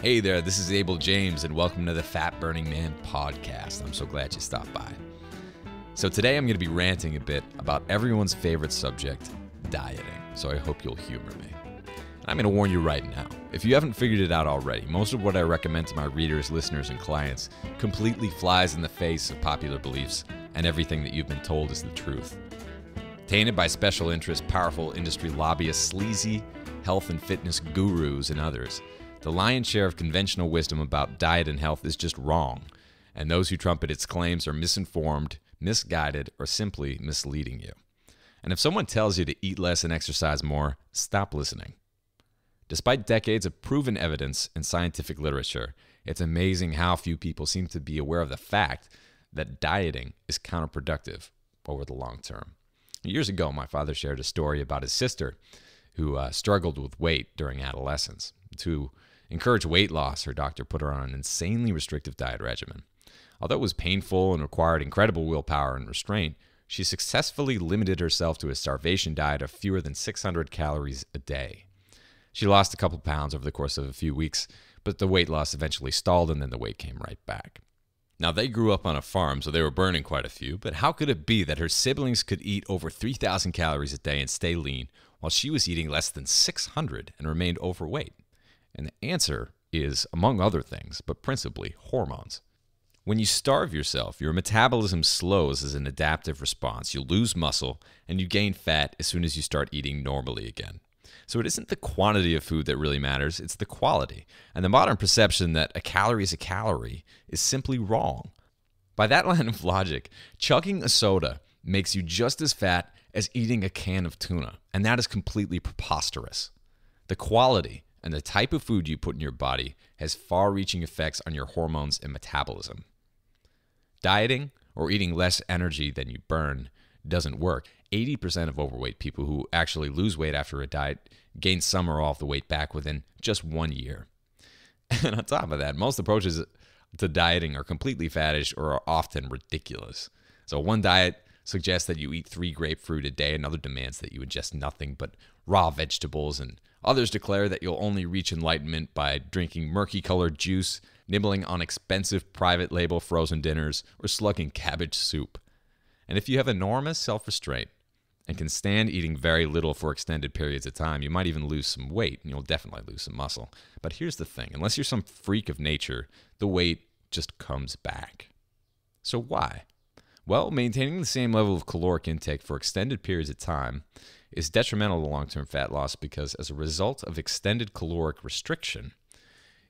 Hey there, this is Abel James, and welcome to the Fat Burning Man podcast. I'm so glad you stopped by. So today I'm going to be ranting a bit about everyone's favorite subject, dieting. So I hope you'll humor me. I'm going to warn you right now, if you haven't figured it out already, most of what I recommend to my readers, listeners, and clients completely flies in the face of popular beliefs and everything that you've been told is the truth. Tainted by special interest, powerful industry lobbyists, sleazy health and fitness gurus, and others, the lion's share of conventional wisdom about diet and health is just wrong, and those who trumpet its claims are misinformed, misguided, or simply misleading you. And if someone tells you to eat less and exercise more, stop listening. Despite decades of proven evidence in scientific literature, it's amazing how few people seem to be aware of the fact that dieting is counterproductive over the long term. Years ago, my father shared a story about his sister who struggled with weight during adolescence. To encourage weight loss, her doctor put her on an insanely restrictive diet regimen. Although it was painful and required incredible willpower and restraint, she successfully limited herself to a starvation diet of fewer than 600 calories a day. She lost a couple pounds over the course of a few weeks, but the weight loss eventually stalled and then the weight came right back. Now, they grew up on a farm, so they were burning quite a few, but how could it be that her siblings could eat over 3,000 calories a day and stay lean, while she was eating less than 600 and remained overweight? And the answer is, among other things, but principally hormones. When you starve yourself, your metabolism slows as an adaptive response. You lose muscle and you gain fat as soon as you start eating normally again. So it isn't the quantity of food that really matters, it's the quality. And the modern perception that a calorie is a calorie is simply wrong. By that line of logic, chugging a soda makes you just as fat as eating a can of tuna, and that is completely preposterous. The quality and the type of food you put in your body has far-reaching effects on your hormones and metabolism. Dieting or eating less energy than you burn doesn't work. 80% of overweight people who actually lose weight after a diet gain some or all of the weight back within just 1 year. And on top of that, most approaches to dieting are completely faddish or are often ridiculous. So one diet suggests that you eat 3 grapefruit a day, another demands that you ingest nothing but raw vegetables, and others declare that you'll only reach enlightenment by drinking murky-colored juice, nibbling on expensive private label frozen dinners, or slugging cabbage soup. And if you have enormous self-restraint and can stand eating very little for extended periods of time, you might even lose some weight, and you'll definitely lose some muscle. But here's the thing, unless you're some freak of nature, the weight just comes back. So why? Well, maintaining the same level of caloric intake for extended periods of time is detrimental to long-term fat loss because as a result of extended caloric restriction,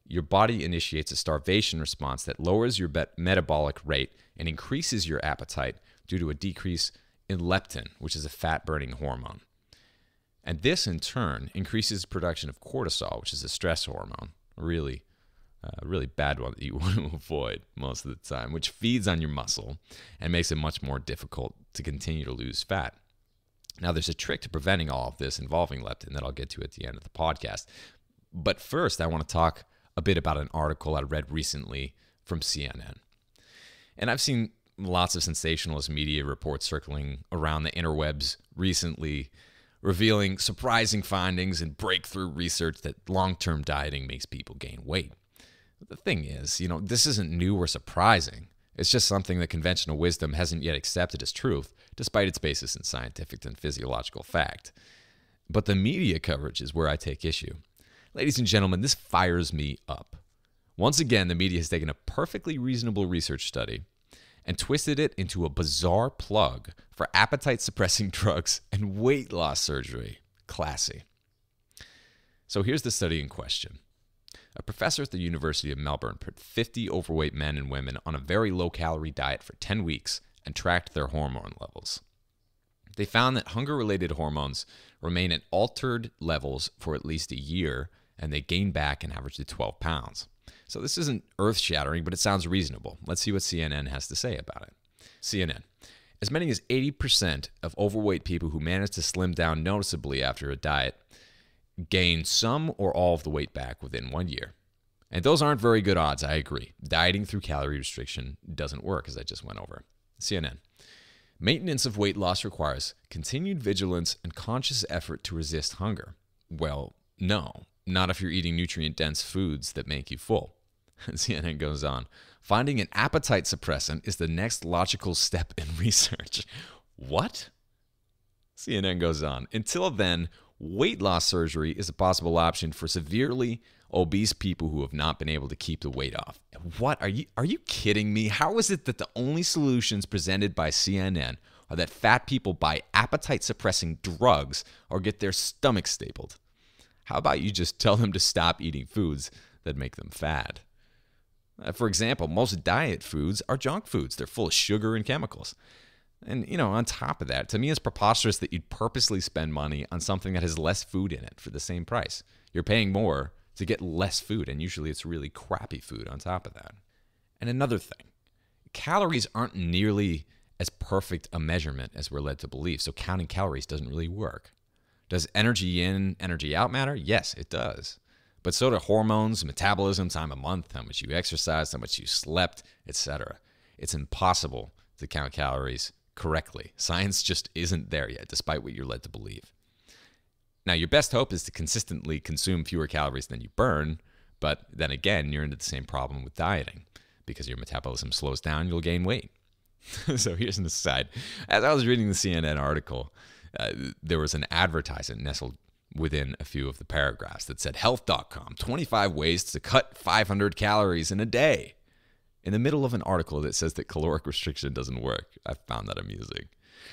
your body initiates a starvation response that lowers your metabolic rate and increases your appetite due to a decrease in leptin, which is a fat-burning hormone. And this, in turn, increases the production of cortisol, which is a stress hormone, a really bad one that you want to avoid most of the time, which feeds on your muscle and makes it much more difficult to continue to lose fat. Now, there's a trick to preventing all of this involving leptin that I'll get to at the end of the podcast. But first, I want to talk a bit about an article I read recently from CNN. And I've seen lots of sensationalist media reports circling around the interwebs recently, revealing surprising findings and breakthrough research that long-term dieting makes people gain weight. But the thing is, this isn't new or surprising. It's just something that conventional wisdom hasn't yet accepted as truth, despite its basis in scientific and physiological fact. But the media coverage is where I take issue. Ladies and gentlemen, this fires me up. Once again, the media has taken a perfectly reasonable research study and twisted it into a bizarre plug for appetite-suppressing drugs and weight loss surgery. Classy. So here's the study in question. A professor at the University of Melbourne put 50 overweight men and women on a very low-calorie diet for 10 weeks and tracked their hormone levels. They found that hunger-related hormones remain at altered levels for at least a year, and they gain back an average of 12 pounds. So this isn't earth-shattering, but it sounds reasonable. Let's see what CNN has to say about it. CNN. As many as 80% of overweight people who manage to slim down noticeably after a diet gain some or all of the weight back within 1 year. And those aren't very good odds, I agree. Dieting through calorie restriction doesn't work, as I just went over. CNN. Maintenance of weight loss requires continued vigilance and conscious effort to resist hunger. Well, no. not if you're eating nutrient-dense foods that make you full. CNN goes on, finding an appetite suppressant is the next logical step in research. What? CNN goes on, until then, weight loss surgery is a possible option for severely obese people who have not been able to keep the weight off. What? Are you kidding me? How is it that the only solutions presented by CNN are that fat people buy appetite-suppressing drugs or get their stomachs stapled? How about you just tell them to stop eating foods that make them fat? For example, most diet foods are junk foods. They're full of sugar and chemicals. And, on top of that, to me, it's preposterous that you'd purposely spend money on something that has less food in it for the same price. You're paying more to get less food, and usually it's really crappy food on top of that. And another thing, calories aren't nearly as perfect a measurement as we're led to believe, so counting calories doesn't really work. Does energy in, energy out matter? Yes, it does. But so do hormones, metabolism, time of month, how much you exercised, how much you slept, etc. It's impossible to count calories correctly. Science just isn't there yet, despite what you're led to believe. Now, your best hope is to consistently consume fewer calories than you burn, but then again, you're into the same problem with dieting. Because your metabolism slows down, you'll gain weight. So here's an aside. As I was reading the CNN article, there was an advertisement nestled within a few of the paragraphs that said, health.com, 25 ways to cut 500 calories in a day. In the middle of an article that says that caloric restriction doesn't work. I found that amusing.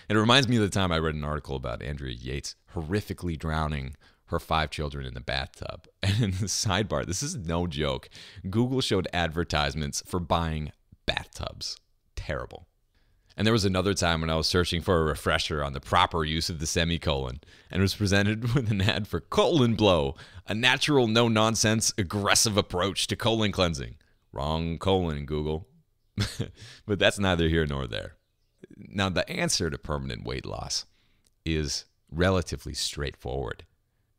It reminds me of the time I read an article about Andrea Yates horrifically drowning her 5 children in the bathtub. And in the sidebar, this is no joke, Google showed advertisements for buying bathtubs. Terrible. And there was another time when I was searching for a refresher on the proper use of the semicolon and was presented with an ad for Colon Blow, a natural, no-nonsense, aggressive approach to colon cleansing. Wrong colon, Google. But that's neither here nor there. Now, the answer to permanent weight loss is relatively straightforward.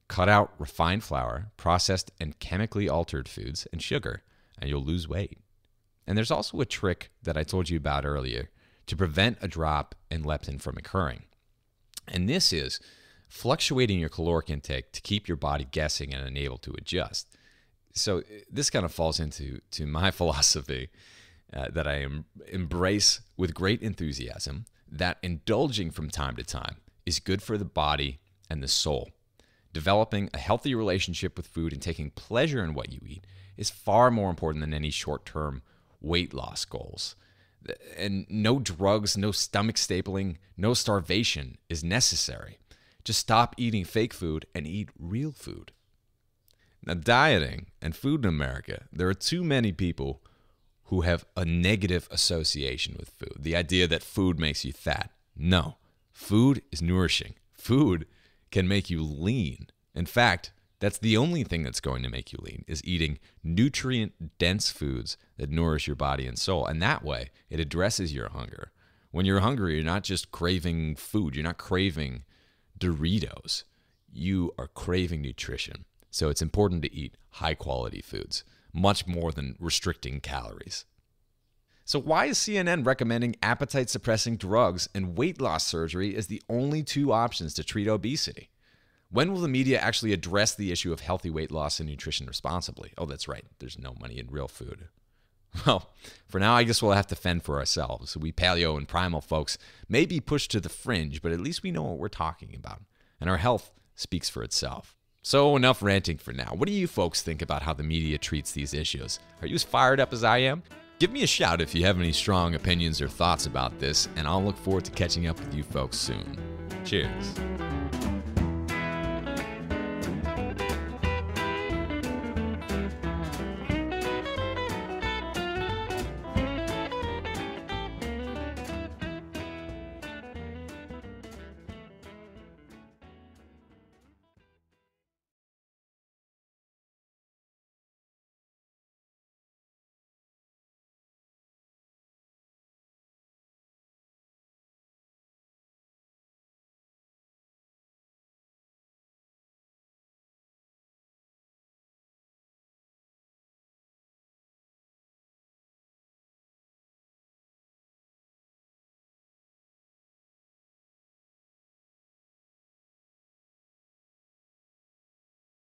Cut out refined flour, processed and chemically altered foods, and sugar, and you'll lose weight. And there's also a trick that I told you about earlier to prevent a drop in leptin from occurring. And this is fluctuating your caloric intake to keep your body guessing and unable to adjust. So this kind of falls into my philosophy that I embrace with great enthusiasm, that indulging from time to time is good for the body and the soul. Developing a healthy relationship with food and taking pleasure in what you eat is far more important than any short-term weight loss goals. And no drugs, no stomach stapling, no starvation is necessary. Just stop eating fake food and eat real food. Now, dieting and food in America, there are too many people who have a negative association with food. The idea that food makes you fat. No, food is nourishing. Food can make you lean. In fact, that's the only thing that's going to make you lean, is eating nutrient-dense foods that nourish your body and soul. And that way, it addresses your hunger. When you're hungry, you're not just craving food. You're not craving Doritos. You are craving nutrition. So it's important to eat high-quality foods, much more than restricting calories. So why is CNN recommending appetite-suppressing drugs and weight loss surgery as the only 2 options to treat obesity? When will the media actually address the issue of healthy weight loss and nutrition responsibly? Oh, that's right. There's no money in real food. Well, for now, I guess we'll have to fend for ourselves. We paleo and primal folks may be pushed to the fringe, but at least we know what we're talking about. And our health speaks for itself. So enough ranting for now. What do you folks think about how the media treats these issues? Are you as fired up as I am? Give me a shout if you have any strong opinions or thoughts about this, and I'll look forward to catching up with you folks soon. Cheers.